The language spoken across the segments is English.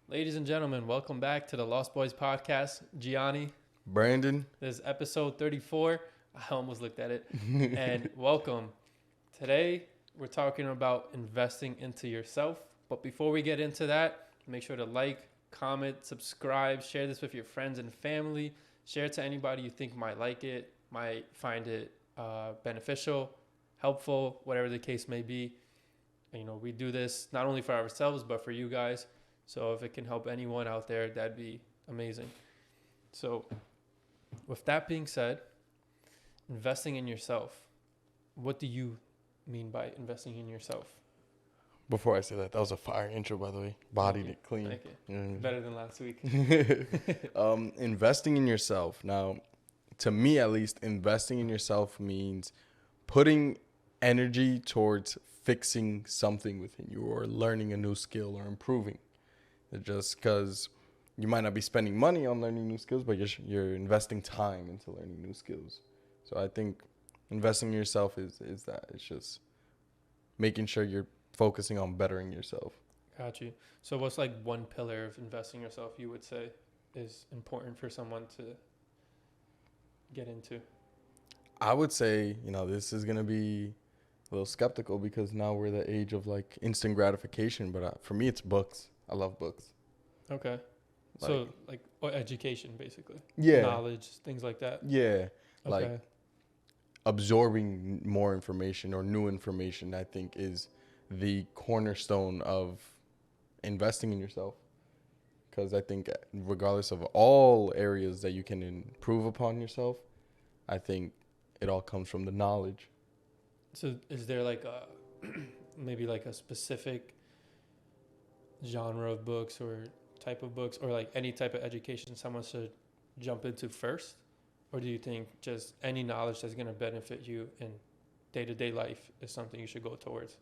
Ladies and gentlemen, welcome back to the Lost Boyz Podcast. Gianni, Brandon. this is episode 34. I almost looked at it. And welcome. Today, we're talking about investing into yourself. But before we get into that, make sure to like, comment, subscribe, share this with your friends and family. Share it to anybody you think might like it, might find it beneficial, helpful, whatever the case may be. And, we do this not only for ourselves, but for you guys. So if it can help anyone out there, that'd be amazing. So with that being said, investing in yourself, what do you mean by investing in yourself? Before I say that was a fire intro, by the way. Bodied it clean. Thank you. Better than last week. Investing in yourself. Now, to me at least, investing in yourself means putting energy towards fixing something within you or learning a new skill or improving. Just because you might not be spending money on learning new skills, but you're investing time into learning new skills. So I think investing in yourself is that. It's just making sure you're focusing on bettering yourself. Got you. So what's like one pillar of investing in yourself you would say is important for someone to get into? I would say, this is going to be a little skeptical because now we're the age of like instant gratification. But for me, it's books. I love books. Okay. So education, basically. Yeah. Knowledge, things like that. Yeah. Okay. Like absorbing more information or new information, I think, is the cornerstone of investing in yourself. Because I think regardless of all areas that you can improve upon yourself, I think it all comes from the knowledge. So is there like maybe like a specific genre of books or type of books or like any type of education someone should jump into first? Or do you think just any knowledge that's going to benefit you in day-to-day life is something you should go towards?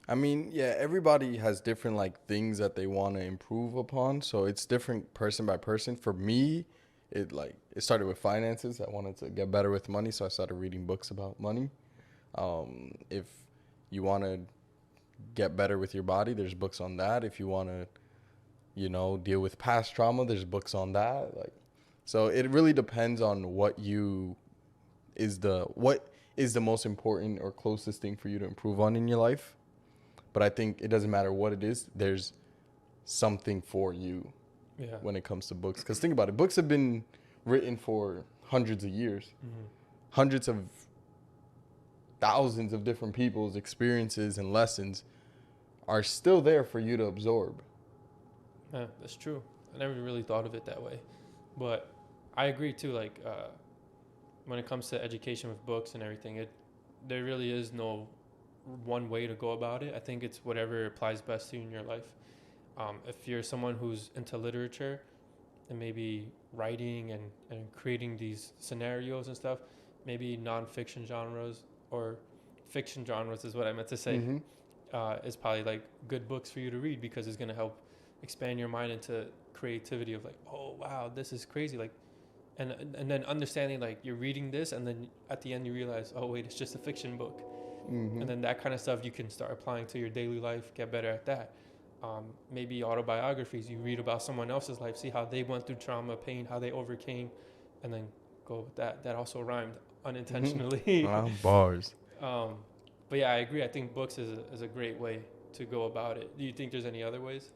I mean, yeah, everybody has different like things that they want to improve upon. So it's different person by person. For me, it started with finances. I wanted to get better with money, so I started reading books about money. If you want to get better with your body, there's books on that. If you want to, deal with past trauma, there's books on that. So it really depends on what is the most important or closest thing for you to improve on in your life. But I think it doesn't matter what it is. There's something for you when it comes to books. Because think about it. Books have been written for hundreds of years. Mm-hmm. Hundreds of thousands of different people's experiences and lessons are still there for you to absorb. Yeah, that's true. I never really thought of it that way. But I agree too. When it comes to education with books and everything, there really is no one way to go about it. I think it's whatever applies best to you in your life. If you're someone who's into literature and maybe writing and creating these scenarios and stuff, maybe nonfiction genres or fiction genres is what I meant to say. Mm-hmm. Is probably like good books for you to read because it's going to help expand your mind into creativity of like, oh wow, this is crazy. And then understanding like you're reading this and then at the end you realize, oh wait, it's just a fiction book. Mm-hmm. And then that kind of stuff you can start applying to your daily life, get better at that. Maybe autobiographies, you read about someone else's life, see how they went through trauma, pain, how they overcame, and then go with that. That also rhymed unintentionally. Mm-hmm. Wow, bars. But yeah, I agree. I think books is a great way to go about it. Do you think there's any other ways?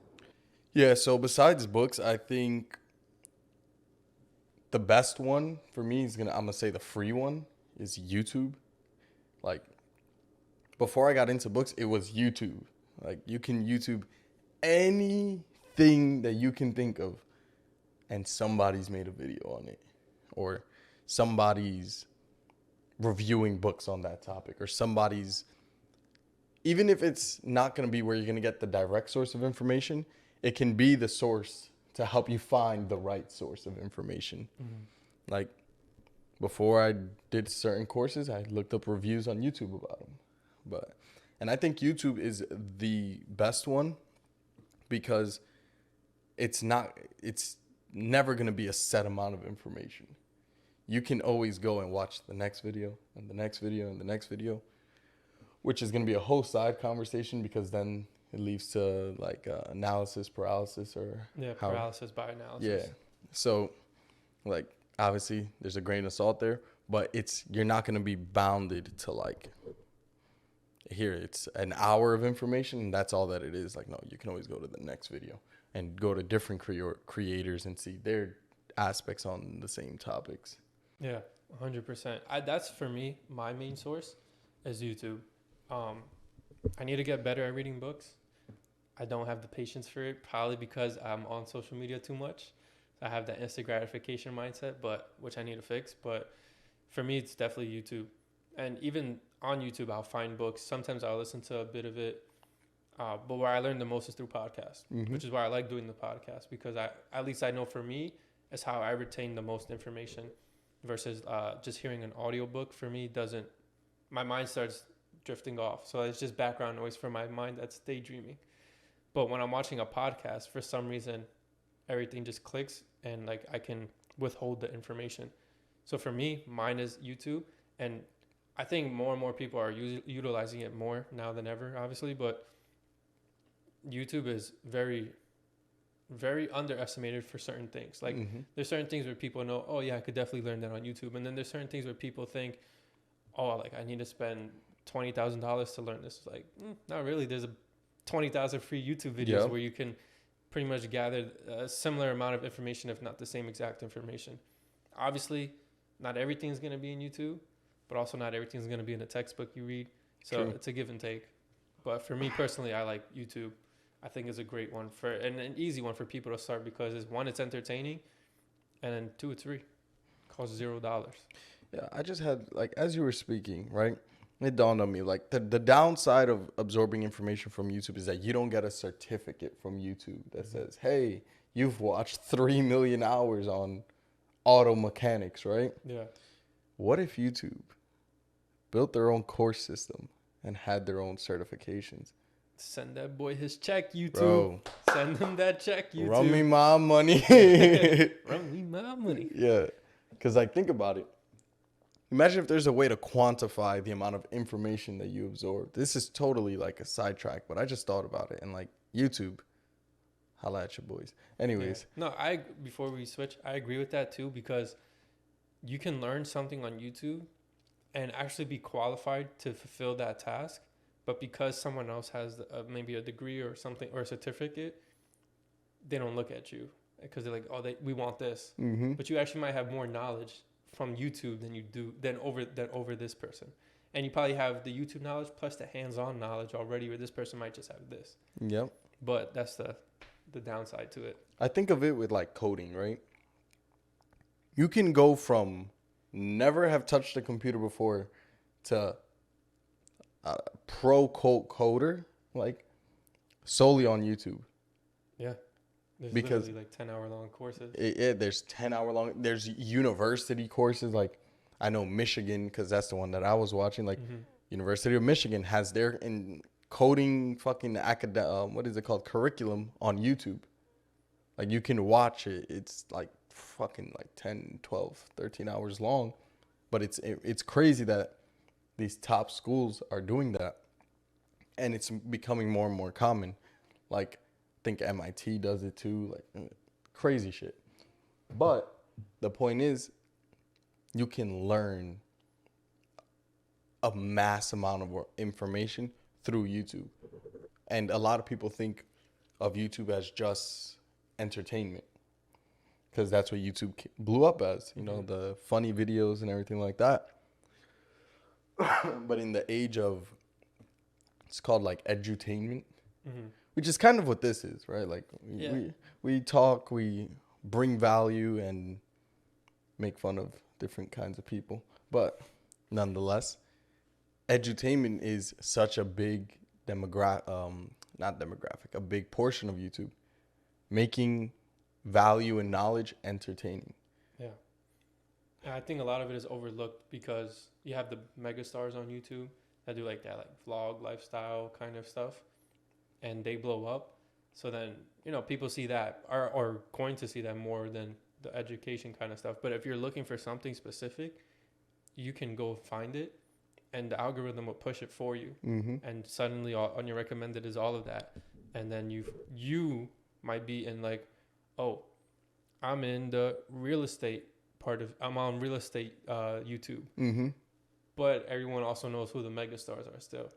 Yeah, so besides books, I think the best one for me I'm gonna say the free one is YouTube. Before I got into books, it was YouTube. You can YouTube anything that you can think of, and somebody's made a video on it, or somebody's reviewing books on that topic, or somebody's, even if it's not going to be where you're going to get the direct source of information, it can be the source to help you find the right source of information. Mm-hmm. Before I did certain courses, I looked up reviews on YouTube about them. And I think YouTube is the best one because it's never going to be a set amount of information. You can always go and watch the next video and the next video and the next video, which is going to be a whole side conversation because then it leads to like analysis paralysis or paralysis by analysis. Yeah. So like obviously there's a grain of salt there, but you're not going to be bounded to like here it's an hour of information and that's all that it is. Like no, you can always go to the next video and go to different creators and see their aspects on the same topics. Yeah, 100%. That's for me, my main source is YouTube. I need to get better at reading books. I don't have the patience for it, probably because I'm on social media too much. I have that instant gratification mindset, which I need to fix. But for me, it's definitely YouTube. And even on YouTube, I'll find books. Sometimes I'll listen to a bit of it. But where I learn the most is through podcasts, which is why I like doing the podcast, because at least I know for me, it's how I retain the most information versus just hearing an audiobook. For me, my mind starts drifting off. So it's just background noise for my mind that's daydreaming. But when I'm watching a podcast, for some reason, everything just clicks and like I can withhold the information. So for me, mine is YouTube. And I think more and more people are utilizing it more now than ever, obviously. But YouTube is very, very underestimated for certain things. Like there's certain things where people know, oh yeah, I could definitely learn that on YouTube. And then there's certain things where people think, oh, like I need to spend $20,000 to learn this. Like, not really. There's 20,000 free YouTube videos where you can pretty much gather a similar amount of information, if not the same exact information. Obviously, not everything's going to be in YouTube, but also not everything's going to be in a textbook you read. So it's a give and take. But for me personally, I like YouTube. I think it's a great one and an easy one for people to start because it's entertaining, and then 2 or 3 costs $0. Yeah, I just had like as you were speaking, right? It dawned on me like the downside of absorbing information from YouTube is that you don't get a certificate from YouTube that says, "Hey, you've watched 3 million hours on auto mechanics," right? Yeah. What if YouTube built their own course system and had their own certifications? Send that boy his check, YouTube. Bro, send him that check, YouTube. Run me my money. Run me my money. Yeah, because like think about it. Imagine if there's a way to quantify the amount of information that you absorb. This is totally like a sidetrack, but I just thought about it. And like YouTube, holla at your boys. Anyways. Yeah. No, before we switch, I agree with that too, because you can learn something on YouTube and actually be qualified to fulfill that task. But because someone else has maybe a degree or something or a certificate, they don't look at you because they're like, oh, we want this. Mm-hmm. But you actually might have more knowledge from YouTube than over this person. And you probably have the YouTube knowledge plus the hands-on knowledge already, where this person might just have this. Yep. But that's the downside to it. I think of it with like coding, right? You can go from never have touched a computer before to a pro coder, like solely on YouTube. Yeah. There's because literally like 10-hour long courses. There's 10-hour long. There's university courses. Like I know Michigan, because that's the one that I was watching. Like University of Michigan has their in coding fucking what is it called, curriculum on YouTube. Like you can watch it. It's like fucking like 10, 12, 13 hours long. But it's crazy that these top schools are doing that. And it's becoming more and more common. Like I think MIT does it too, like crazy shit. But the point is, you can learn a mass amount of information through YouTube. And a lot of people think of YouTube as just entertainment, because that's what YouTube blew up as, you know, the funny videos and everything like that. But in the age of, it's called like edutainment, which is kind of what this is, right? Like we talk, we bring value and make fun of different kinds of people. But nonetheless, edutainment is such a big a big portion of YouTube, making value and knowledge entertaining. Yeah. And I think a lot of it is overlooked because you have the mega stars on YouTube that do like that, like vlog, lifestyle kind of stuff, and they blow up. So then, you know, people see that are going to see that more than the education kind of stuff. But if you're looking for something specific, you can go find it and the algorithm will push it for you. Mm-hmm. And suddenly on your recommended is all of that. And then you might be in like, oh, I'm in the real estate I'm on real estate YouTube. Mm-hmm. But everyone also knows who the mega stars are still.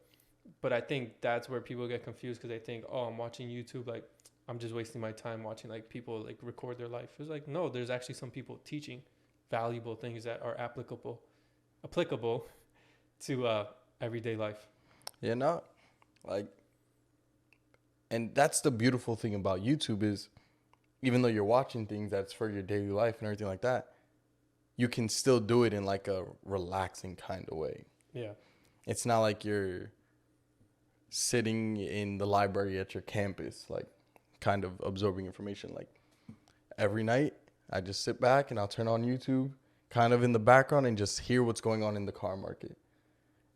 But I think that's where people get confused, because they think, oh, I'm watching YouTube, like I'm just wasting my time watching like people like record their life. It's like, no, there's actually some people teaching valuable things that are applicable to everyday life. Yeah, no, like, and that's the beautiful thing about YouTube is, even though you're watching things that's for your daily life and everything like that, you can still do it in like a relaxing kind of way. Yeah. It's not like you're sitting in the library at your campus, like kind of absorbing information. Like every night, I just sit back and I'll turn on YouTube kind of in the background and just hear what's going on in the car market.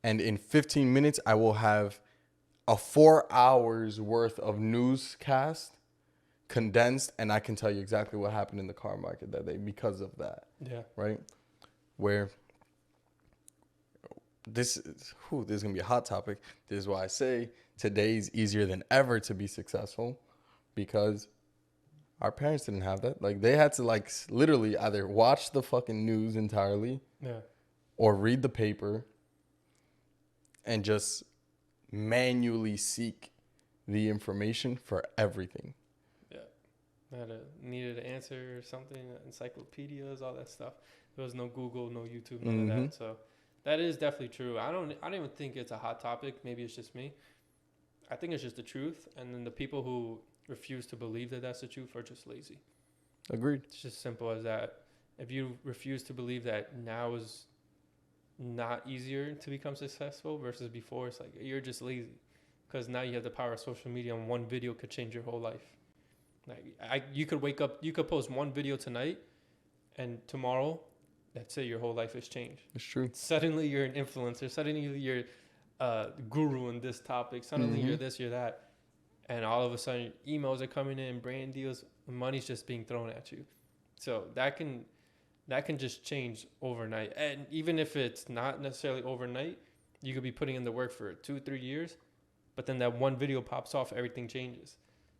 And in 15 minutes, I will have a 4 hours worth of newscast condensed, and I can tell you exactly what happened in the car market that day because of that. Yeah. Right? Where this is going to be a hot topic. This is why I say today's easier than ever to be successful, because our parents didn't have that. Like, they had to like literally either watch the fucking news entirely, Yeah, or read the paper and just manually seek the information for everything. Yeah. Needed an answer or something, encyclopedias, all that stuff. There was no Google, no YouTube, none of that. So that is definitely true. I don't even think it's a hot topic. Maybe it's just me. I think it's just the truth. And then the people who refuse to believe that that's the truth are just lazy. Agreed. It's just simple as that. If you refuse to believe that now is not easier to become successful versus before, it's like you're just lazy, because now you have the power of social media, and one video could change your whole life. Like you could wake up, you could post one video tonight, and tomorrow, that's it, your whole life has changed. It's true. Suddenly you're an influencer. Suddenly you're guru in this topic. Suddenly you're this, you're that, and all of a sudden emails are coming in, brand deals, money's just being thrown at you. So that can just change overnight. And even if it's not necessarily overnight, you could be putting in the work for 2-3 years, but then that one video pops off, everything changes.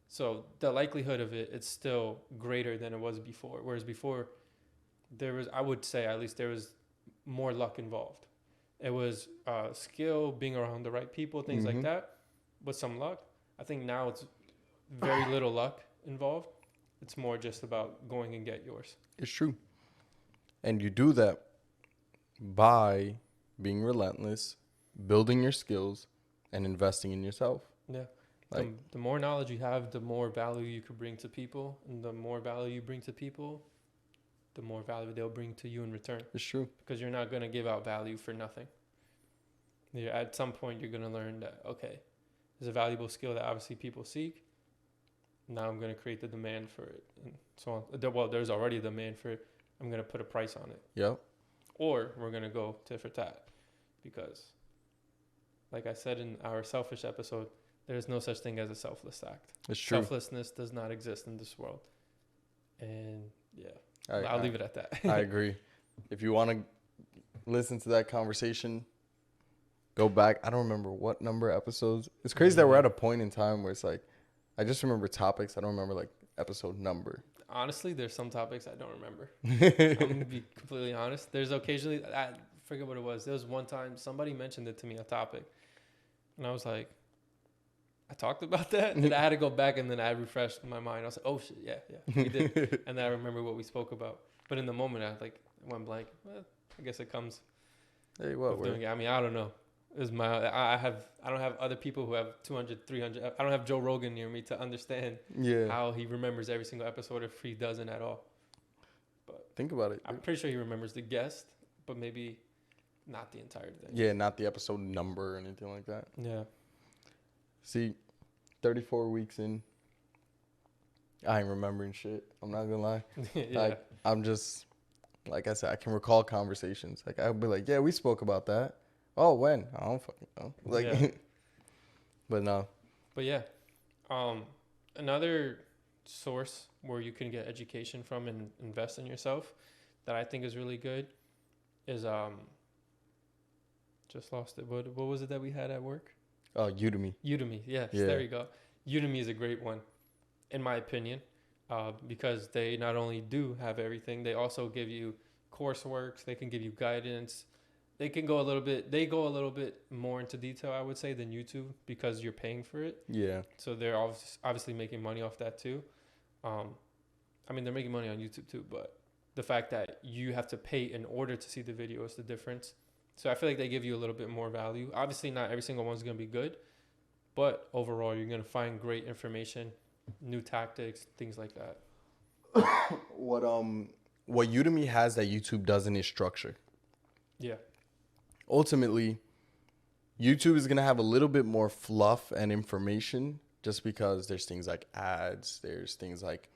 So the likelihood of it's still greater than it was before. Whereas before, I would say at least there was more luck involved. It was skill, being around the right people, things like that, with some luck. I think now it's very little luck involved. It's more just about going and get yours. It's true. And you do that by being relentless, building your skills, and investing in yourself. Yeah. Like, the more knowledge you have, the more value you could bring to people. And the more value you bring to people, the more value they'll bring to you in return. it's true. Because you're not going to give out value for nothing. At some point, you're going to learn that, okay, there's a valuable skill that obviously people seek. Now I'm going to create the demand for it. And so on. Well, there's already a demand for it. I'm going to put a price on it. Yep. Or we're going to go tit for tat. Because, like I said in our selfish episode, there's no such thing as a selfless act. It's true. Selflessness does not exist in this world. And yeah, I'll leave it at that. I agree. If you want to listen to that conversation, go back. I don't remember what number episodes. It's crazy that we're at a point in time where it's like, I just remember topics. I don't remember like episode number. Honestly, there's some topics I don't remember. I'm going to be completely honest. There's occasionally, I forget what it was. There was one time somebody mentioned it to me, a topic. And I was like, I talked about that? And I had to go back, and then I refreshed my mind. I was like, oh, shit, yeah, we did. And then I remember what we spoke about. But in the moment, I went blank. Well, I guess it comes. Hey, what? Doing it. I mean, I don't know. I don't have other people who have 200, 300. I don't have Joe Rogan near me to understand how he remembers every single episode if he doesn't at all. But think about it. I'm pretty sure he remembers the guest, but maybe not the entire thing. Yeah, not the episode number or anything like that. Yeah. See, 34 weeks in, I ain't remembering shit. I'm not gonna lie. Yeah. Like, I'm just, like I said, I can recall conversations. Like, I'll be like, yeah, we spoke about that. Oh, when? I don't fucking know. Like, Yeah. But no. But yeah, another source where you can get education from and invest in yourself that I think is really good is Just lost it. What was it that we had at work? Udemy. Udemy. Yes, Yeah. there you go. Udemy is a great one, in my opinion, because they not only do have everything, they also give you coursework. They can give you guidance. They go a little bit more into detail, I would say, than YouTube because you're paying for it. Yeah. So they're obviously making money off that too. I mean, they're making money on YouTube too, but the fact that you have to pay in order to see the video is the difference. So I feel like they give you a little bit more value. Obviously, not every single one's going to be good, but overall, you're going to find great information, new tactics, things like that. What Udemy has that YouTube doesn't is structure. Yeah. Ultimately, YouTube is going to have a little bit more fluff and information just because there's things like ads, there's things like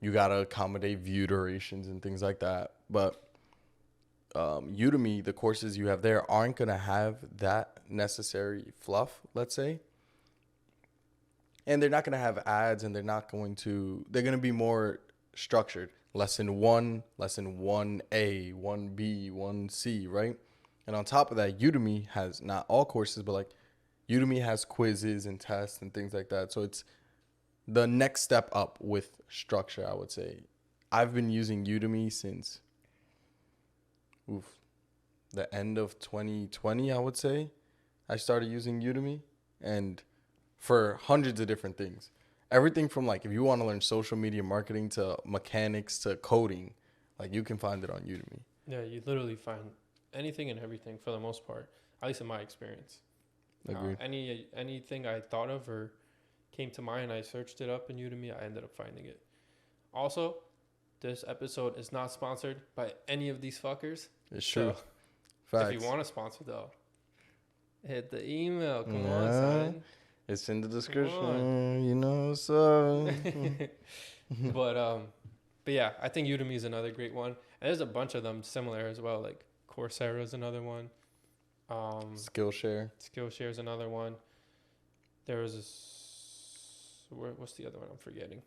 you got to accommodate view durations and things like that. But Udemy, the courses you have there aren't going to have that necessary fluff, let's say. And they're not going to have ads, and they're going to be more structured. Lesson 1, lesson 1A, 1B, 1C, right? And on top of that, Udemy has not all courses, but like Udemy has quizzes and tests and things like that. So it's the next step up with structure, I would say. I've been using Udemy since the end of 2020, I would say. I started using Udemy, and for hundreds of different things. Everything from like if you want to learn social media marketing to mechanics to coding, like you can find it on Udemy. Yeah, you literally find anything and everything for the most part, at least in my experience. Agreed. Anything I thought of or came to mind, I searched it up in Udemy, I ended up finding it. Also, this episode is not sponsored by any of these fuckers. It's true. So Facts. if you want to sponsor though, hit the email. Come on, son. It's in the description. You know, so. But yeah, I think Udemy is another great one. And there's a bunch of them similar as well. Like Coursera is another one. Skillshare. Skillshare is another one. There was what's the other one I'm forgetting?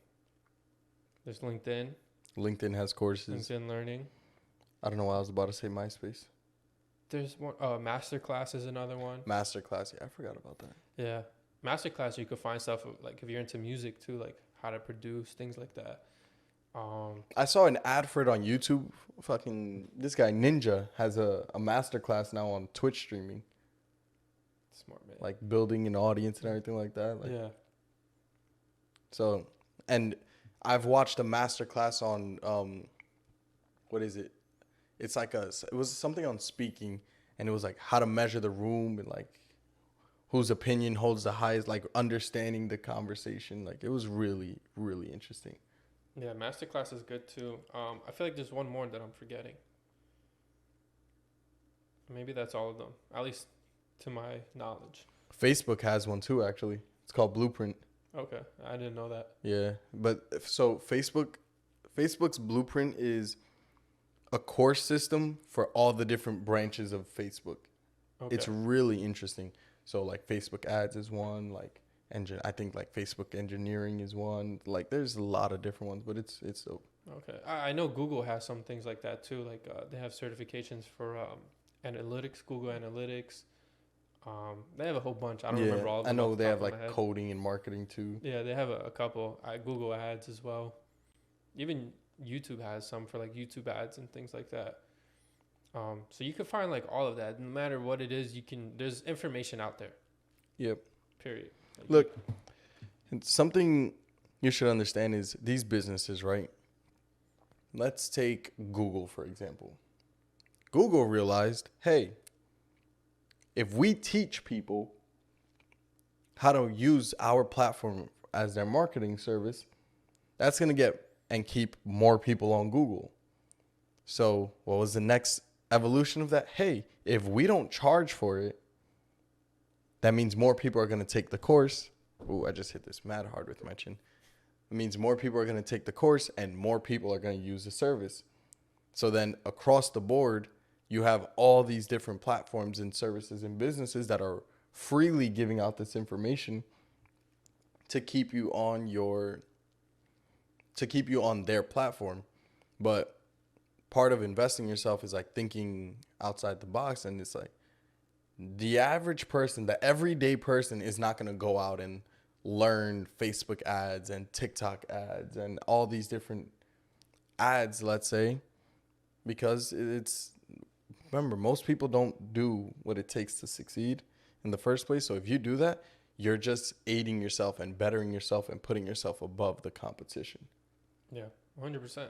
There's LinkedIn. LinkedIn has courses. LinkedIn Learning. I don't know why I was about to say MySpace. There's one. Masterclass is another one. Masterclass. Yeah, I forgot about that. Yeah. Masterclass, you could find stuff like if you're into music too, like how to produce, things like that. I saw an ad for it on YouTube. Fucking this guy Ninja has a masterclass now on Twitch streaming. Smart man. Like building an audience and everything like that. Like, yeah. So, and I've watched a masterclass on what is it? It's like it was something on speaking, and it was like how to measure the room and like whose opinion holds the highest, like understanding the conversation. Like it was really, really interesting. Yeah, Masterclass is good too. I feel like there's one more that I'm forgetting. Maybe that's all of them, at least to my knowledge. Facebook has one too, actually. It's called Blueprint. Okay, I didn't know that. Yeah, but so Facebook's Blueprint is a course system for all the different branches of Facebook. Okay. It's really interesting. So like Facebook ads is one, like I think like Facebook engineering is one. Like there's a lot of different ones, but it's dope. Okay, I know Google has some things like that too. Like they have certifications for analytics, Google Analytics. They have a whole bunch. I don't remember all of them. I know they have like coding and marketing too. Yeah, they have a couple. Google Ads as well. Even YouTube has some for like YouTube ads and things like that. So you can find like all of that. No matter what it is, there's information out there. Yep. Period. Like, look, something you should understand is these businesses, right? Let's take Google, for example. Google realized, hey, if we teach people how to use our platform as their marketing service, that's going to get and keep more people on Google. So what was the next evolution of that? Hey, if we don't charge for it, that means more people are going to take the course. Ooh, I just hit this mad hard with my chin. It means more people are going to take the course and more people are going to use the service. So then across the board, you have all these different platforms and services and businesses that are freely giving out this information to keep you on their platform. But part of investing in yourself is like thinking outside the box, and it's like the average person, the everyday person is not going to go out and learn Facebook ads and TikTok ads and all these different ads, let's say, because remember, most people don't do what it takes to succeed in the first place. So if you do that, you're just aiding yourself and bettering yourself and putting yourself above the competition. Yeah, 100%.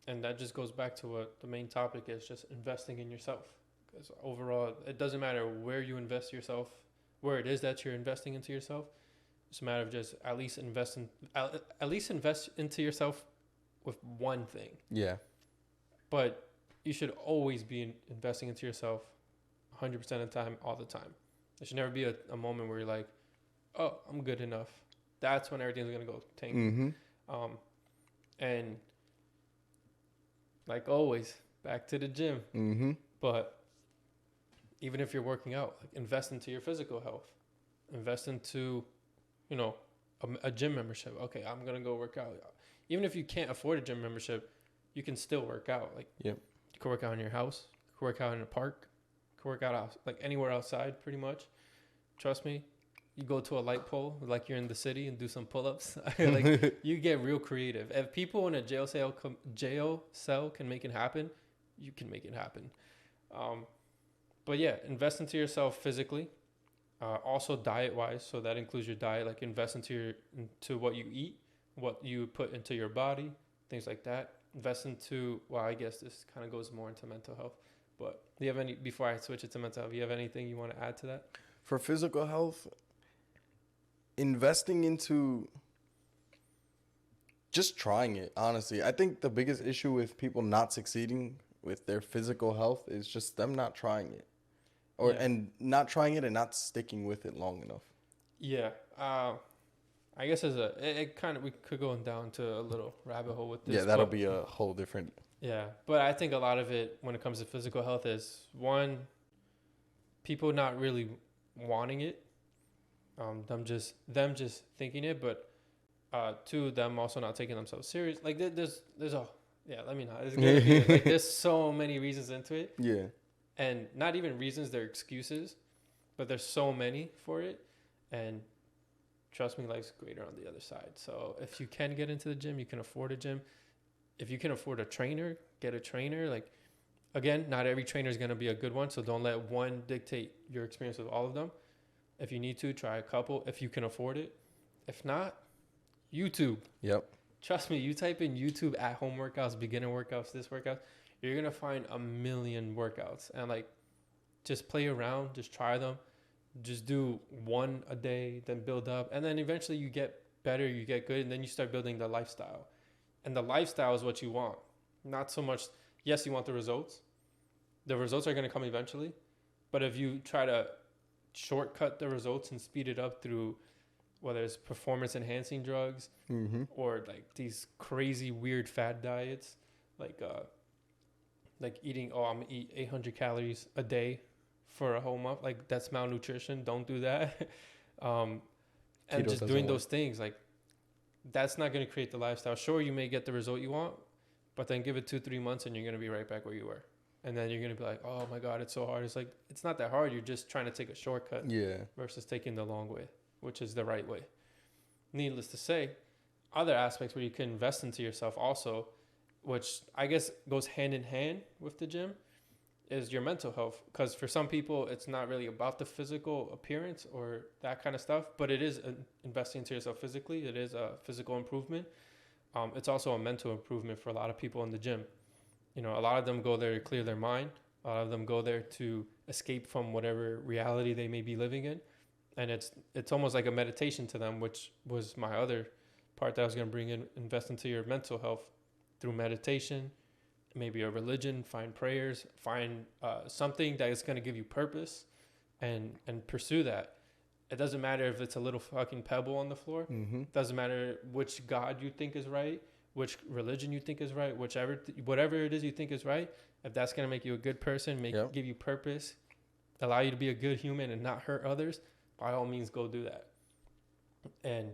And that just goes back to what the main topic is, just investing in yourself. Because overall, it doesn't matter where you invest yourself, where it is that you're investing into yourself. It's a matter of just at least invest into yourself with one thing. Yeah. But you should always be investing into yourself 100% of the time, all the time. There should never be a moment where you're like, oh, I'm good enough. That's when everything's going to go tank. Mm-hmm. And like always, back to the gym. Mm-hmm. But even if you're working out, like invest into your physical health. Invest into, a gym membership. Okay, I'm going to go work out. Even if you can't afford a gym membership, you can still work out. Like, yep. You can work out in your house. You can work out in a park. You can work out like anywhere outside, pretty much. Trust me. You go to a light pole, like you're in the city, and do some pull-ups. Like, you get real creative. If people in a jail cell can make it happen, you can make it happen. But yeah, invest into yourself physically. Also diet-wise, so that includes your diet. Like, invest into what you eat, what you put into your body, things like that. Invest into, well, I guess this kind of goes more into mental health. But do you have any, before I switch it to mental health, do you have anything you want to add to that? For physical health, investing into just trying it, honestly. I think the biggest issue with people not succeeding with their physical health is just them not trying it. And not trying it and not sticking with it long enough. Yeah. I guess we could go down to a little rabbit hole with this. Yeah, that'll be a whole different. Yeah, but I think a lot of it when it comes to physical health is, one, people not really wanting it, them just thinking it, but two, them also not taking themselves serious. Like there's let me not. It's gonna be like there's so many reasons into it. Yeah. And not even reasons, they're excuses, but there's so many for it. And trust me, life's greater on the other side. So if you can get into the gym, you can afford a gym. If you can afford a trainer, get a trainer. Like, again, not every trainer is going to be a good one. So don't let one dictate your experience with all of them. If you need to, try a couple if you can afford it. If not, YouTube. Yep. Trust me, you type in YouTube at-home workouts, beginner workouts, this workout, you're going to find a million workouts. And, like, just play around, just try them. Just do one a day, then build up. And then eventually you get better, you get good, and then you start building the lifestyle. And the lifestyle is what you want. Not so much, yes, you want the results. The results are going to come eventually. But if you try to shortcut the results and speed it up through whether it's performance-enhancing drugs or, like, these crazy, weird fad diets, like eating, I'm going to eat 800 calories a day for a whole month. Like, that's malnutrition. Don't do that. And just doing those things, like, that's not going to create the lifestyle. Sure, you may get the result you want, but then give it 2-3 months and you're going to be right back where you were. And then you're going to be like, oh my God, it's so hard. It's like, it's not that hard. You're just trying to take a shortcut versus taking the long way, which is the right way. Needless to say, other aspects where you can invest into yourself also, which I guess goes hand in hand with the gym, is your mental health. Because for some people, it's not really about the physical appearance or that kind of stuff, but it is investing into yourself physically. It is a physical improvement. It's also a mental improvement for a lot of people in the gym. A lot of them go there to clear their mind. A lot of them go there to escape from whatever reality they may be living in. And it's almost like a meditation to them, which was my other part that I was going to bring in. Invest into your mental health through meditation, maybe a religion, find prayers, find something that is going to give you purpose and pursue that. It doesn't matter if it's a little fucking pebble on the floor. It doesn't matter which God you think is right, which religion you think is right, whatever it is you think is right. If that's going to make you a good person, give you purpose, allow you to be a good human and not hurt others, by all means, go do that. And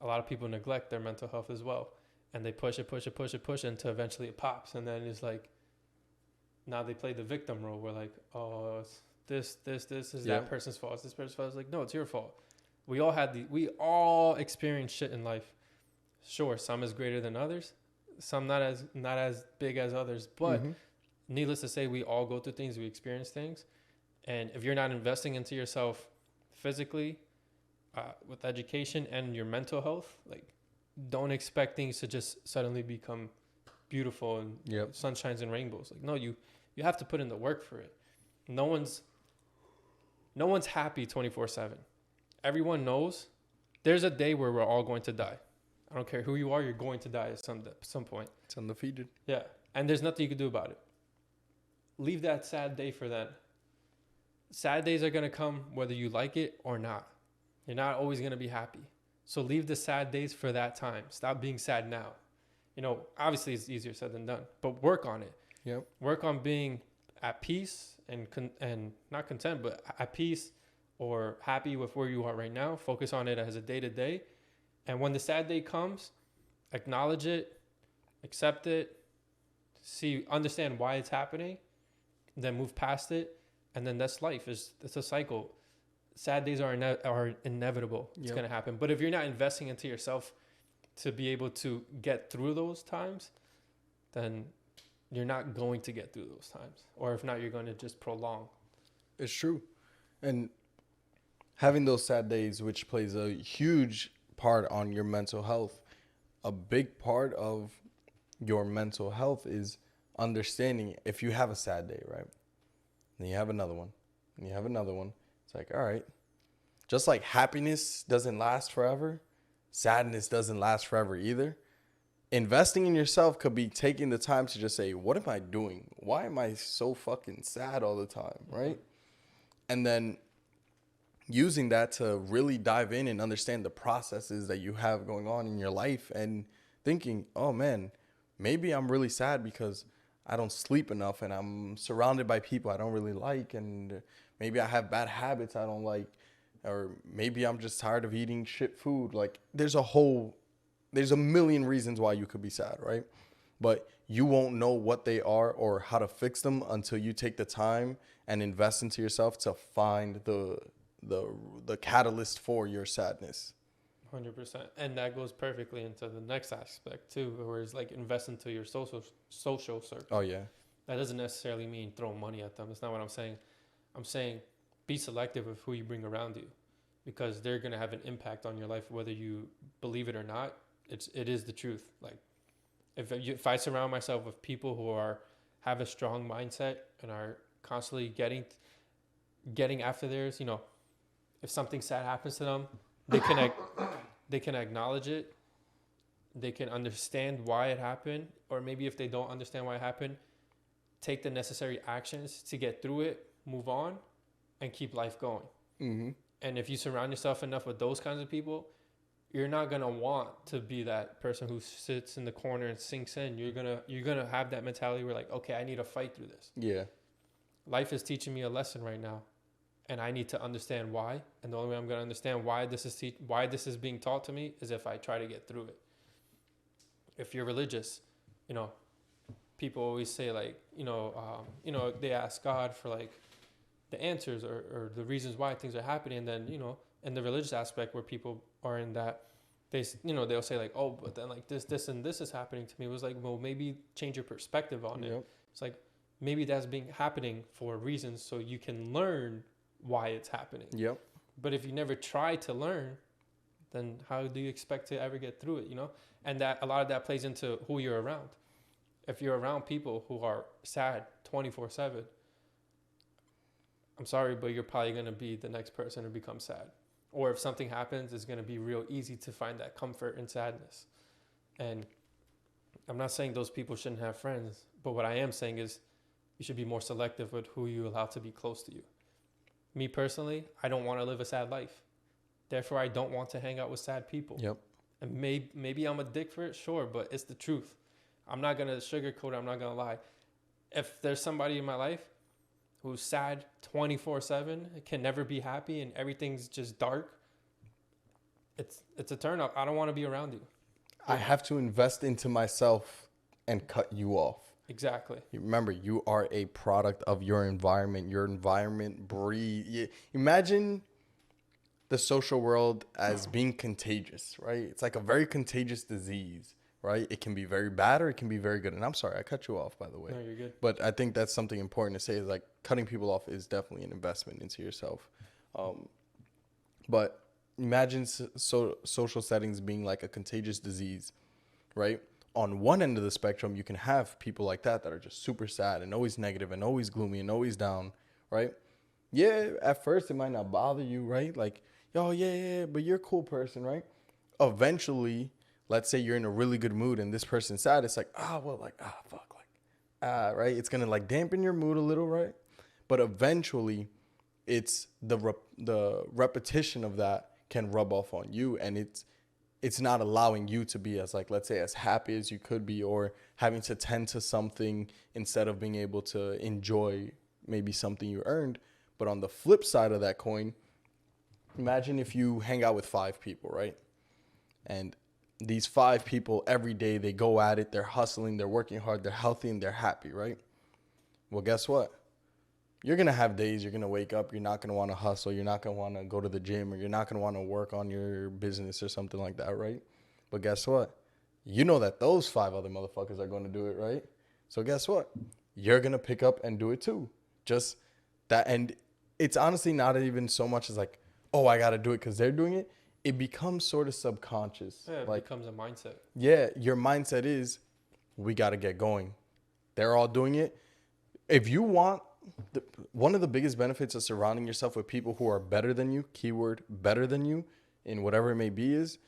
a lot of people neglect their mental health as well. And they push it until eventually it pops. And then it's like, now they play the victim role. We're like, oh, it's this is Yeah. that person's fault. It's this person's fault. It's like, no, it's your fault. We all experience shit in life. Sure, some is greater than others, some not as big as others. But Mhm. needless to say, we all go through things. We experience things, and if you're not investing into yourself physically, with education and your mental health, like, don't expect things to just suddenly become beautiful and Yep. sunshines and rainbows. Like, no, you have to put in the work for it. No one's happy 24/7. Everyone knows there's a day where we're all going to die. I don't care who you are, you're going to die at some point. It's undefeated. Yeah, and there's nothing you can do about it. Leave that sad day for then. Sad days are gonna come whether you like it or not. You're not always gonna be happy. So leave the sad days for that time. Stop being sad now. Obviously it's easier said than done, but work on it. Yep. Work on being at peace and not content, but at peace or happy with where you are right now. Focus on it as a day to day. And when the sad day comes, acknowledge it, accept it, understand why it's happening, then move past it. And then that's life. It's a cycle. Sad days are inevitable. It's Yep. going to happen. But if you're not investing into yourself to be able to get through those times, then you're not going to get through those times. Or if not, you're going to just prolong. It's true. And having those sad days, which plays a huge part on your mental health, a big part of your mental health is understanding if you have a sad day, right? And you have another one, and you have another one. It's like, all right, just like happiness doesn't last forever, sadness doesn't last forever either. Investing in yourself could be taking the time to just say, what am I doing? Why am I so fucking sad all the time, right? And then using that to really dive in and understand the processes that you have going on in your life and thinking, oh man, maybe I'm really sad because I don't sleep enough and I'm surrounded by people I don't really like, and maybe I have bad habits I don't like, or maybe I'm just tired of eating shit food. Like there's a million reasons why you could be sad, right? But you won't know what they are or how to fix them until you take the time and invest into yourself to find the catalyst for your sadness. 100%. And that goes perfectly into the next aspect too, where it's like invest into your social circle. Oh yeah. That doesn't necessarily mean throw money at them. That's not what I'm saying. I'm saying be selective of who you bring around you, because they're going to have an impact on your life, whether you believe it or not. It is the truth. Like if I surround myself with people who have a strong mindset and are constantly getting after theirs, if something sad happens to them, they can acknowledge it. They can understand why it happened, or maybe if they don't understand why it happened, take the necessary actions to get through it, move on, and keep life going. Mm-hmm. And if you surround yourself enough with those kinds of people, you're not gonna want to be that person who sits in the corner and sinks in. You're gonna have that mentality where like, okay, I need to fight through this. Yeah. Life is teaching me a lesson right now, and I need to understand why. And the only way I'm gonna understand why this is being taught to me is if I try to get through it. If you're religious, people always say like, they ask God for like the answers or the reasons why things are happening. And then, in the religious aspect where people are in that, they'll say like, oh, but then like this and this is happening to me. It was like, well, maybe change your perspective on it. Yep. It's like, maybe that's happening for reasons so you can learn why it's happening. Yep. But if you never try to learn, then how do you expect to ever get through it, And that a lot of that plays into who you're around. If you're around people who are sad 24/7, I'm sorry, but you're probably going to be the next person to become sad. Or if something happens, it's going to be real easy to find that comfort in sadness. And I'm not saying those people shouldn't have friends, but what I am saying is you should be more selective with who you allow to be close to you. Me personally, I don't want to live a sad life. Therefore, I don't want to hang out with sad people. Yep. And maybe I'm a dick for it, sure, but it's the truth. I'm not going to sugarcoat it. I'm not going to lie. If there's somebody in my life who's sad 24/7, can never be happy, and everything's just dark, it's a turn off. I don't want to be around you. I have to invest into myself and cut you off. Exactly. Remember, you are a product of your environment. Your environment breed. Imagine the social world as being contagious, right? It's like a very contagious disease, right? It can be very bad or it can be very good. And I'm sorry, I cut you off, by the way. No, you're good. But I think that's something important to say is like cutting people off is definitely an investment into yourself. But imagine social settings being like a contagious disease, right? On one end of the spectrum, you can have people like that are just super sad and always negative and always gloomy and always down, right? Yeah, at first it might not bother you, right? Like, oh, yeah, but you're a cool person, right? Eventually, let's say you're in a really good mood and this person's sad. It's like, fuck, right? It's going to like dampen your mood a little, right? But eventually, it's the repetition of that can rub off on you, and it's not allowing you to be as like, let's say, as happy as you could be, or having to tend to something instead of being able to enjoy maybe something you earned. But on the flip side of that coin, imagine if you hang out with 5 people, right? And these 5 people every day, they go at it, they're hustling, they're working hard, they're healthy, and they're happy, right? Well, guess what? You're going to have days you're going to wake up, you're not going to want to hustle, you're not going to want to go to the gym, or you're not going to want to work on your business or something like that, right? But guess what? You know that those 5 other motherfuckers are going to do it, right? So guess what? You're going to pick up and do it too. Just that. And it's honestly not even so much as like, oh, I got to do it because they're doing it. It becomes sort of subconscious. Yeah, it like, becomes a mindset. Yeah, your mindset is, we got to get going. They're all doing it. If you want, one of the biggest benefits of surrounding yourself with people who are better than you, keyword better than you, in whatever it may be, is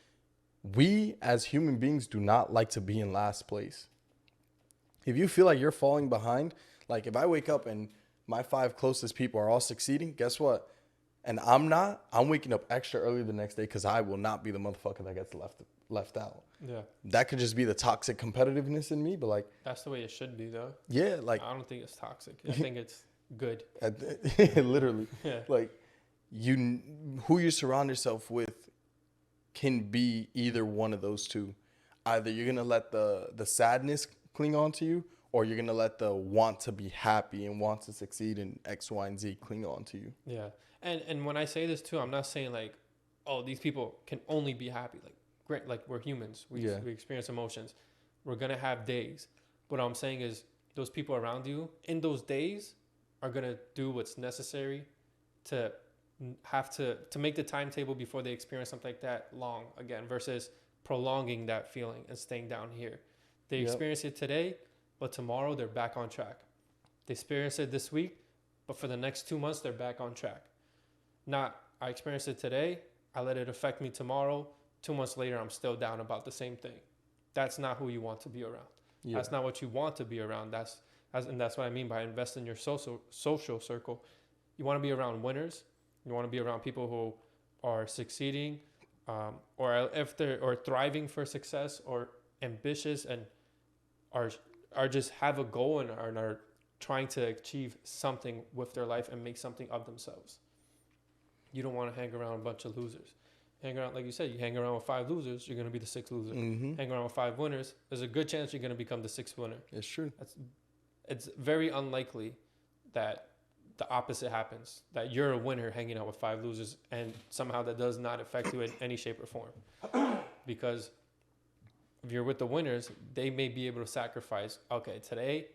we as human beings do not like to be in last place. If you feel like you're falling behind, like if I wake up and my 5 closest people are all succeeding, guess what? And I'm not, I'm waking up extra early the next day because I will not be the motherfucker that gets left out. Yeah. That could just be the toxic competitiveness in me, but like, that's the way it should be, though. Yeah, like, I don't think it's toxic. I think it's good. Literally. Yeah. Like, who you surround yourself with can be either one of those two. Either you're gonna let the sadness cling on to you, or you're gonna let the want to be happy and want to succeed in X, Y, and Z cling on to you. Yeah. And when I say this too, I'm not saying like, oh, these people can only be happy. Like, great, like we're humans. We experience emotions. We're gonna have days. What I'm saying is those people around you in those days are gonna do what's necessary to make the timetable before they experience something like that long again, versus prolonging that feeling and staying down here. They experience it today, but tomorrow they're back on track. They experience it this week, but for the next 2 months, they're back on track. Not, I experienced it today, I let it affect me tomorrow, 2 months later, I'm still down about the same thing. That's not who you want to be around. Yeah. That's not what you want to be around. And that's what I mean by invest in your social circle. You want to be around winners. You want to be around people who are succeeding, or thriving for success, or ambitious, and are just have a goal and are trying to achieve something with their life and make something of themselves. You don't want to hang around a bunch of losers. Hang around, like you said, you hang around with 5 losers, you're going to be the 6th loser. Mm-hmm. Hang around with 5 winners, there's a good chance you're going to become the 6th winner. It's true. It's very unlikely that the opposite happens, that you're a winner hanging out with 5 losers, and somehow that does not affect you in any shape or form. Because if you're with the winners, they may be able to sacrifice, okay, today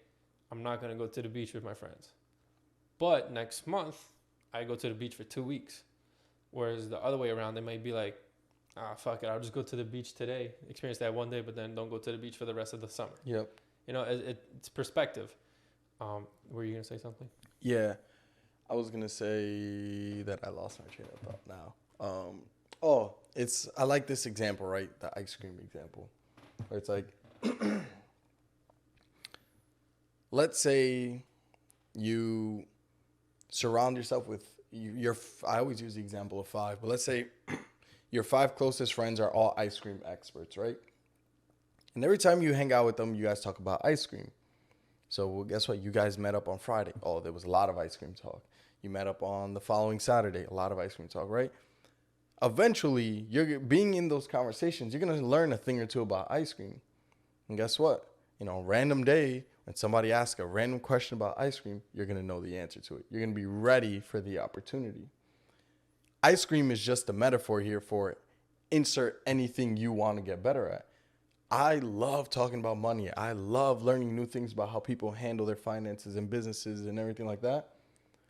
I'm not going to go to the beach with my friends, but next month I go to the beach for 2 weeks. Whereas the other way around, they might be like, fuck it, I'll just go to the beach today, experience that one day, but then don't go to the beach for the rest of the summer. Yep. You know, it's perspective. Were you going to say something? Yeah. I was going to say that I lost my train of thought now. I like this example, right? The ice cream example. Where it's like, let's say you surround yourself with, I always use the example of 5, but let's say your 5 closest friends are all ice cream experts, right? And every time you hang out with them, you guys talk about ice cream. So well, guess what? You guys met up on Friday. Oh, there was a lot of ice cream talk. You met up on the following Saturday. A lot of ice cream talk, right? Eventually, you're being in those conversations, you're going to learn a thing or two about ice cream. And guess what? random day, when somebody asks a random question about ice cream, you're going to know the answer to it. You're going to be ready for the opportunity. Ice cream is just a metaphor here for insert anything you want to get better at. I love talking about money. I love learning new things about how people handle their finances and businesses and everything like that.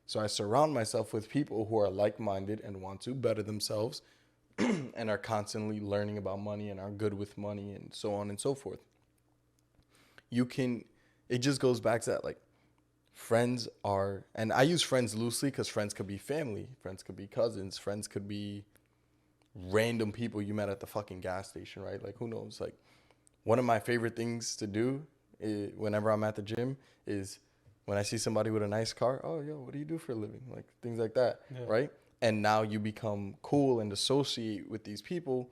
So I surround myself with people who are like-minded and want to better themselves and are constantly learning about money and are good with money and so on and so forth. It just goes back to that, like, friends are, and I use friends loosely because friends could be family, friends could be cousins, friends could be random people you met at the fucking gas station, right? Like, who knows? Like, one of my favorite things to do whenever I'm at the gym is when I see somebody with a nice car, oh, yo, what do you do for a living? Like, things like that, right? And now you become cool and associate with these people,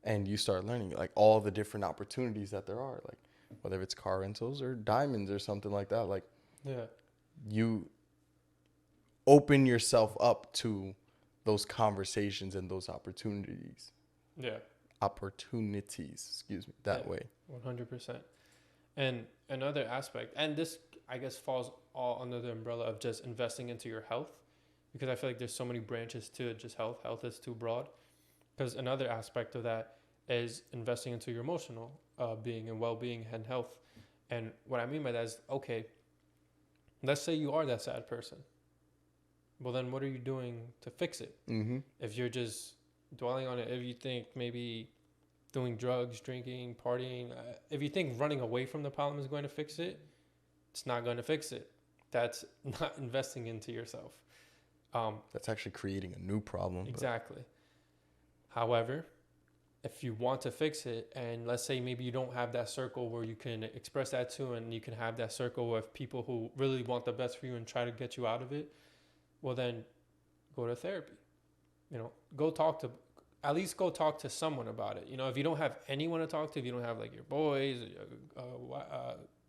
and you start learning, like, all the different opportunities that there are, like, whether it's car rentals or diamonds or something like that. Like, you open yourself up to those conversations and those opportunities. That way. 100%. And another aspect, and this, I guess, falls all under the umbrella of just investing into your health, because I feel like there's so many branches to just health. Health is too broad. Because another aspect of that is investing into your emotional being and well-being and health. And what I mean by that is, okay, let's say you are that sad person. Well, then what are you doing to fix it? Mm-hmm. If you're just dwelling on it, if you think maybe doing drugs, drinking, partying, if you think running away from the problem is going to fix it, it's not going to fix it. That's not investing into yourself. That's actually creating a new problem. Exactly. However, if you want to fix it, and let's say maybe you don't have that circle where you can express that to, and you can have that circle with people who really want the best for you and try to get you out of it, well, then go to therapy. At least go talk to someone about it. If you don't have anyone to talk to, if you don't have like your boys,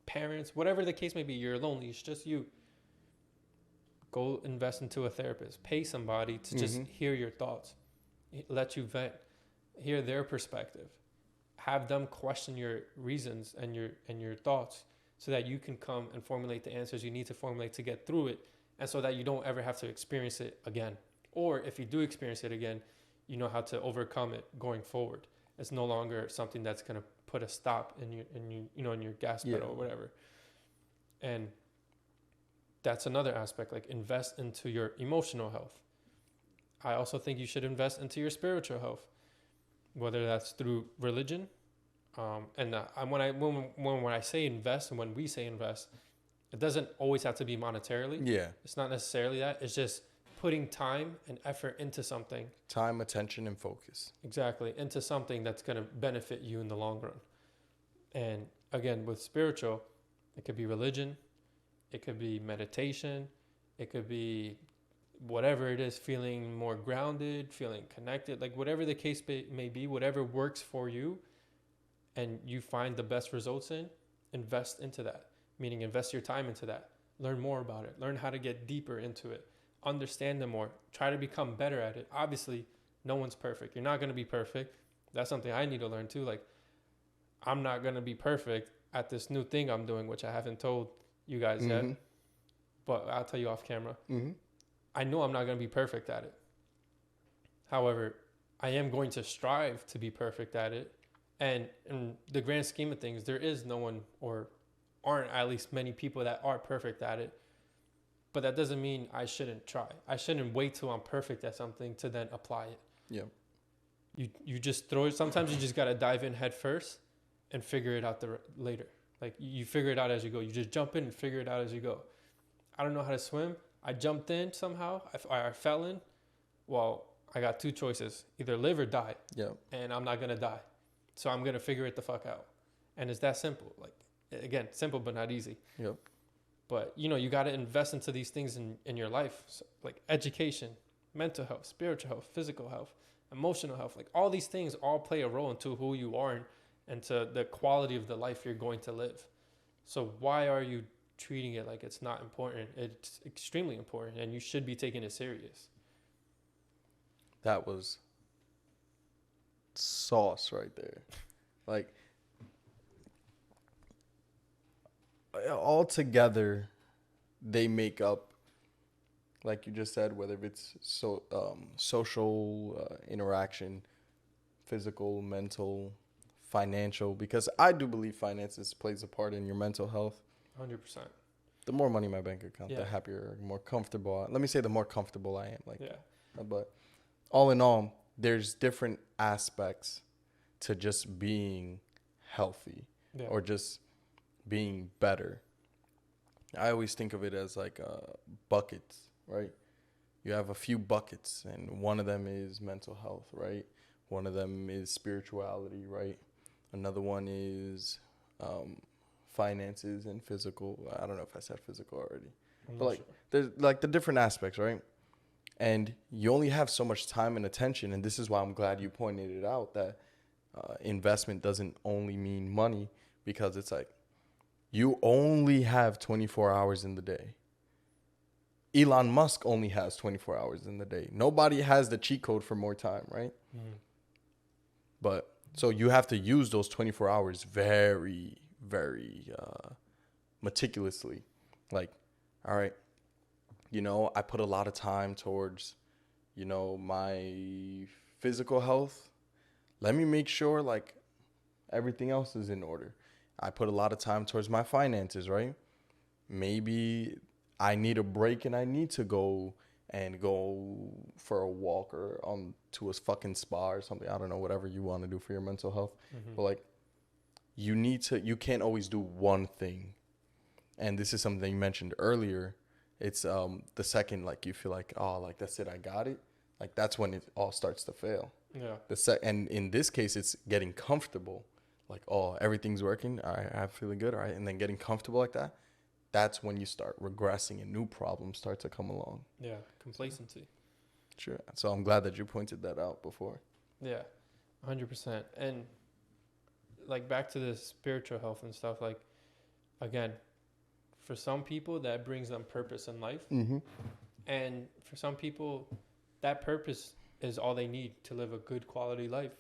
parents, whatever the case may be, you're lonely, it's just you. Go invest into a therapist. Pay somebody to just hear your thoughts, let you vent, hear their perspective, have them question your reasons and your thoughts, so that you can come and formulate the answers you need to formulate to get through it, and so that you don't ever have to experience it again. Or if you do experience it again, you know how to overcome it going forward. It's no longer something that's going to put a stop in your gas pedal or whatever. And that's another aspect, like invest into your emotional health. I also think you should invest into your spiritual health, whether that's through religion. When I say invest, and when we say invest, it doesn't always have to be monetarily. Yeah. It's not necessarily that. It's just putting time and effort into something. Time, attention, and focus. Exactly. Into something that's going to benefit you in the long run. And again, with spiritual, it could be religion. It could be meditation. It could be whatever it is, feeling more grounded, feeling connected, like whatever the case may be, whatever works for you and you find the best results in, invest into that. Meaning invest your time into that. Learn more about it. Learn how to get deeper into it. Understand it more. Try to become better at it. Obviously, no one's perfect. You're not going to be perfect. That's something I need to learn too. Like, I'm not going to be perfect at this new thing I'm doing, which I haven't told you guys yet. But I'll tell you off camera. I know I'm not going to be perfect at it. However, I am going to strive to be perfect at it. And in the grand scheme of things, there is no one, or aren't at least many people that are perfect at it. But that doesn't mean I shouldn't try. I shouldn't wait till I'm perfect at something to then apply it. Yeah. You just throw it. Sometimes you just got to dive in head first and figure it out later. Like, you figure it out as you go. You just jump in and figure it out as you go. I don't know how to swim. I jumped in somehow. I fell in. Well, I got two choices. Either live or die. Yeah. And I'm not going to die. So I'm going to figure it the fuck out. And it's that simple. Like, again, simple but not easy. Yep. But, you got to invest into these things in your life. So, like education, mental health, spiritual health, physical health, emotional health. Like, all these things all play a role into who you are and to the quality of the life you're going to live. So why are you treating it like it's not important? It's extremely important, and you should be taking it serious. That was sauce right there. Like, all together, they make up, like you just said, whether it's social interaction, physical, mental, financial, because I do believe finances plays a part in your mental health. 100%. The more money in my bank account, Yeah. the happier, more comfortable. Let me say the more comfortable I am. Like, Yeah. but all in all, there's different aspects to just being healthy Yeah. or just being better. I always think of it as like buckets, right? You have a few buckets, and one of them is mental health, right? One of them is spirituality, right? Another one is finances and physical. I don't know if I said physical already. But like, there's like the different aspects, right? And you only have so much time and attention. And this is why I'm glad you pointed it out, that investment doesn't only mean money, because it's like you only have 24 hours in the day. Elon Musk only has 24 hours in the day. Nobody has the cheat code for more time, right? Mm. But so you have to use those 24 hours very, very meticulously. Like, all right, I put a lot of time towards, my physical health. Let me make sure like everything else is in order. I put a lot of time towards my finances, right? Maybe I need a break and I need to go for a walk or to a fucking spa or something. I don't know, whatever you want to do for your mental health. Mm-hmm. But like, you can't always do one thing. And this is something you mentioned earlier. It's the second, like, you feel like, oh, like, that's it, I got it. Like, that's when it all starts to fail. Yeah. And in this case, it's getting comfortable. Like, oh, everything's working. All right, I'm feeling good. All right. And then getting comfortable like that. That's when you start regressing and new problems start to come along. Yeah. Complacency. Sure. So I'm glad that you pointed that out before. Yeah. 100%. And like back to the spiritual health and stuff, like, again, for some people that brings them purpose in life. Mm-hmm. And for some people, that purpose is all they need to live a good quality life.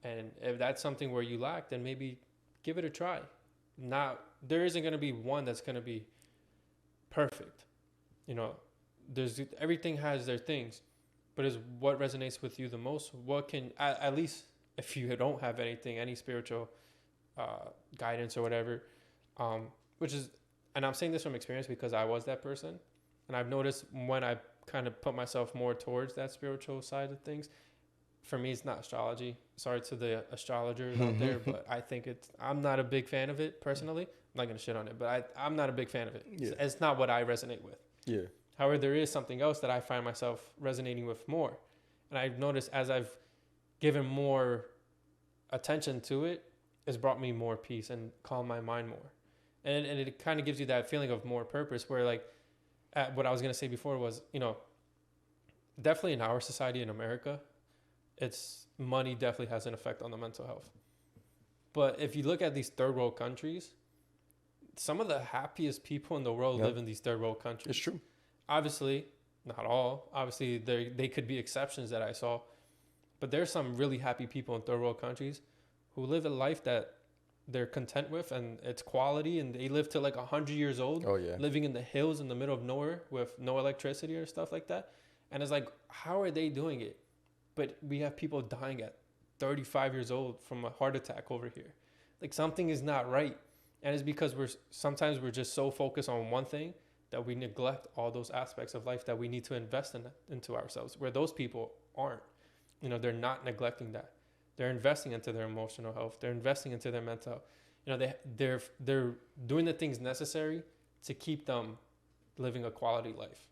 And if that's something where you lack, then maybe give it a try. There isn't going to be one that's going to be perfect. Everything has their things, but is what resonates with you the most? What can, at least if you don't have any spiritual guidance or whatever, and I'm saying this from experience because I was that person. And I've noticed when I kind of put myself more towards that spiritual side of things, for me, it's not astrology. Sorry to the astrologers out there, but I think I'm not a big fan of it personally. I'm not going to shit on it, but I'm not a big fan of it. Yeah. It's not what I resonate with. Yeah. However, there is something else that I find myself resonating with more. And I've noticed as I've given more attention to it, it's brought me more peace and calmed my mind more. And it kind of gives you that feeling of more purpose where, like, what I was going to say before was, definitely in our society in America, money definitely has an effect on the mental health. But if you look at these third world countries, some of the happiest people in the world live in these third world countries. It's true. Obviously, not all. Obviously, they could be exceptions that I saw. But there's some really happy people in third world countries who live a life that they're content with, and it's quality, and they live to like 100 years old. Oh, yeah. Living in the hills in the middle of nowhere with no electricity or stuff like that. And it's like, how are they doing it? But we have people dying at 35 years old from a heart attack over here. Like, something is not right. And it's because sometimes we're just so focused on one thing that we neglect all those aspects of life that we need to invest into ourselves, where those people aren't. They're not neglecting that. They're investing into their emotional health. They're investing into their mental health. They're doing the things necessary to keep them living a quality life.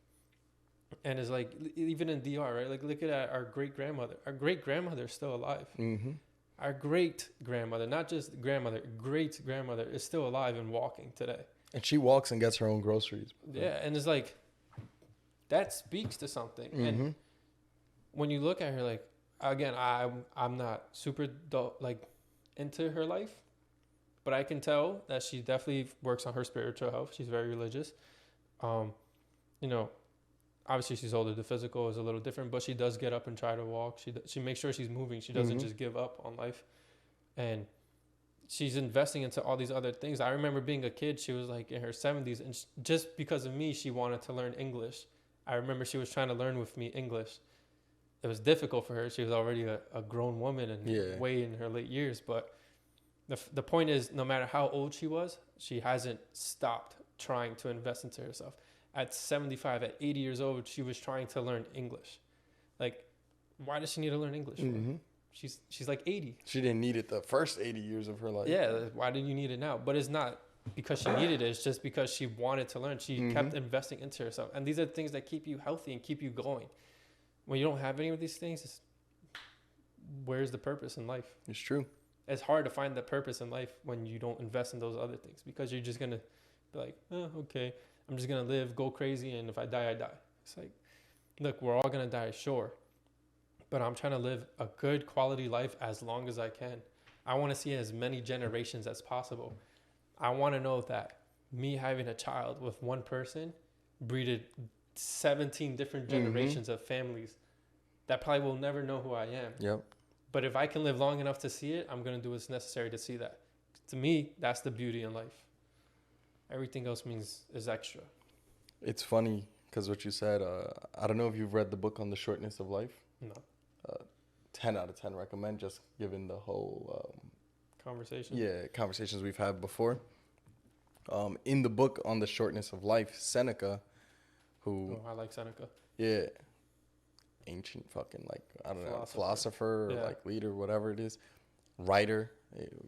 And it's like, even in DR, right? Like, look at our great-grandmother. Our great-grandmother is still alive. Mm-hmm. Our great-grandmother, not just grandmother, great-grandmother is still alive and walking today. And she walks and gets her own groceries. Yeah, and it's like, that speaks to something. Mm-hmm. And when you look at her, like, again, I'm not super into her life, but I can tell that she definitely works on her spiritual health. She's very religious. Obviously she's older. The physical is a little different, but she does get up and try to walk. She makes sure she's moving. She doesn't just give up on life. And she's investing into all these other things. I remember being a kid, she was like in her 70s, and just because of me, she wanted to learn English. I remember she was trying to learn with me English. It was difficult for her. She was already a grown woman and way in her late years. But the point is, no matter how old she was, she hasn't stopped trying to invest into herself. At 75, at 80 years old, she was trying to learn English. Like, why does she need to learn English? Mm-hmm. She's like 80. She didn't need it the first 80 years of her life. Yeah, why do you need it now? But it's not because she needed it. It's just because she wanted to learn. She kept investing into herself. And these are the things that keep you healthy and keep you going. When you don't have any of these things, where's the purpose in life? It's true. It's hard to find the purpose in life when you don't invest in those other things, because you're just going to be like, oh, okay, I'm just going to live, go crazy, and if I die, I die. It's like, look, we're all going to die, sure. But I'm trying to live a good quality life as long as I can. I want to see as many generations as possible. I want to know that me having a child with one person breeded 17 different generations of families that probably will never know who I am. Yep. But if I can live long enough to see it, I'm going to do what's necessary to see that. To me, that's the beauty in life. Everything else is extra. It's funny because what you said, I don't know if you've read the book on the shortness of life. No. 10 out of 10 recommend, just given the whole conversations we've had before. In the book on the shortness of life, Seneca, I like Seneca. Yeah. Ancient fucking, like, I don't know, philosopher or like leader, whatever it is, writer.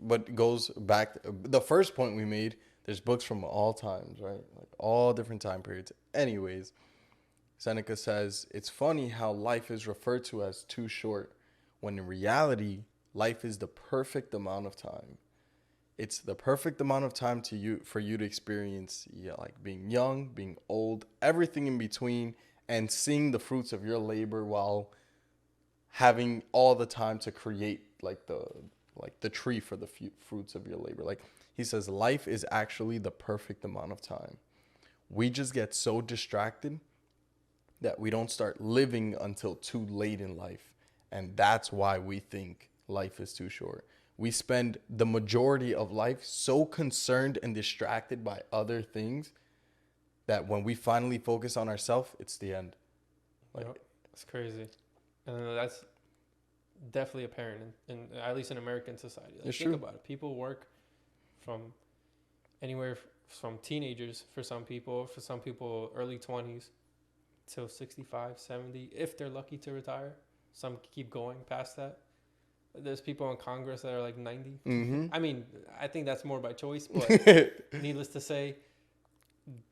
But goes back, the first point we made, there's books from all times, right? Like all different time periods. Anyways, Seneca says, it's funny how life is referred to as too short, when in reality, life is the perfect amount of time. It's the perfect amount of time for you to experience, like being young, being old, everything in between, and seeing the fruits of your labor while having all the time to create like the tree for the fruits of your labor. Like he says, life is actually the perfect amount of time. We just get so distracted that we don't start living until too late in life. And that's why we think life is too short. We spend the majority of life so concerned and distracted by other things that when we finally focus on ourselves, it's the end. Like, it's crazy. And that's definitely apparent, in at least in American society. Like, think about it. People work from anywhere from teenagers for some people early 20s till 65, 70, if they're lucky to retire. Some keep going past that. There's people in Congress that are like 90. Mm-hmm. I mean, I think that's more by choice, but needless to say,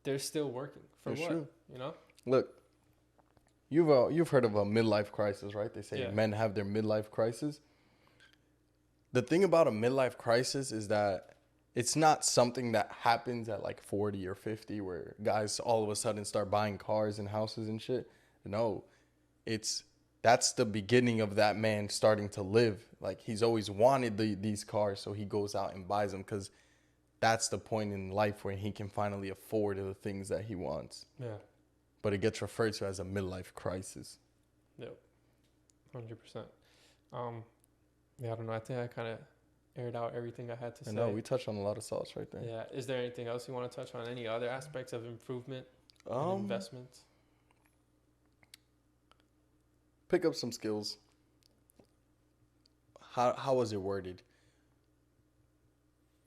they're still working. For what? True. You know? Look, you've heard of a midlife crisis, right? They say men have their midlife crisis. The thing about a midlife crisis is that it's not something that happens at like 40 or 50 where guys all of a sudden start buying cars and houses and shit. No, that's the beginning of that man starting to live. Like he's always wanted these cars, so he goes out and buys them because that's the point in life where he can finally afford the things that he wants. Yeah. But it gets referred to as a midlife crisis. Yep. 100%. Yeah, I don't know. I think I kind of aired out everything I had to say. I know, we touched on a lot of sauce right there. Yeah. Is there anything else you want to touch on? Any other aspects of improvement and investments? Pick up some skills. How was it worded?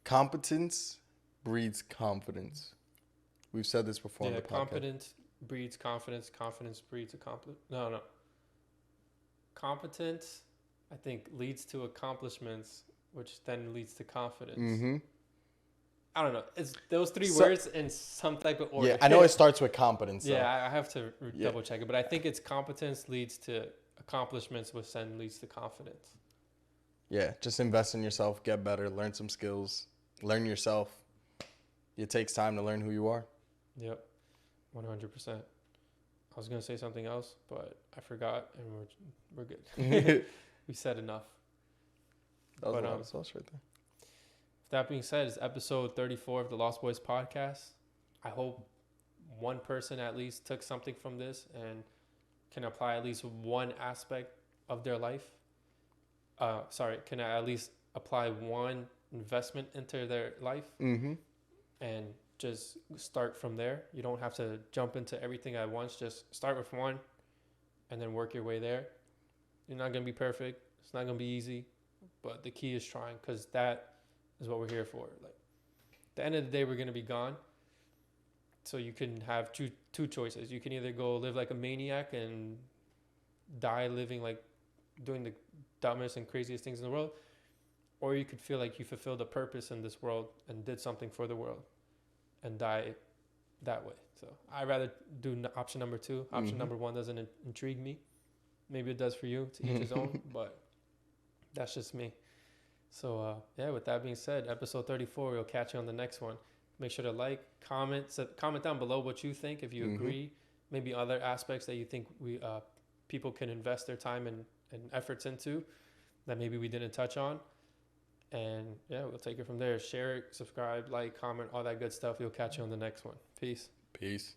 Competence breeds confidence. We've said this before on the podcast. Competence breeds confidence. Confidence breeds No. Competence, I think, leads to accomplishments, which then leads to confidence. Mm-hmm. I don't know. It's those three words in some type of order. Yeah, I know it starts with competence. So. Yeah, I have to double check it, but I think it's competence leads to accomplishments, which then leads to confidence. Yeah, just invest in yourself, get better, learn some skills, learn yourself. It takes time to learn who you are. Yep, 100%. I was going to say something else, but I forgot, and we're good. We said enough. That was a lot of sauce right there. That being said, it's episode 34 of the Lost Boyz Podcast. I hope one person at least took something from this and can apply at least one aspect of their life. Can I at least apply one investment into their life Mm-hmm. and just start from there. You don't have to jump into everything at once. Just start with one and then work your way there. You're not going to be perfect. It's not going to be easy, but the key is trying, because that is what we're here for. Like, at the end of the day, we're going to be gone. So you can have two choices. You can either go live like a maniac and die living like doing the dumbest and craziest things in the world, or you could feel like you fulfilled a purpose in this world and did something for the world and die that way. So I'd rather do option number 2. Option number 1 doesn't intrigue me. Maybe it does for you, to each his own, but that's just me. So yeah, with that being said, episode 34, we'll catch you on the next one. Make sure to like, comment down below what you think, if you agree, maybe other aspects that you think people can invest their time and efforts into that maybe we didn't touch on. And yeah, we'll take it from there. Share it, subscribe, like, comment, all that good stuff. We'll catch you on the next one. Peace. Peace.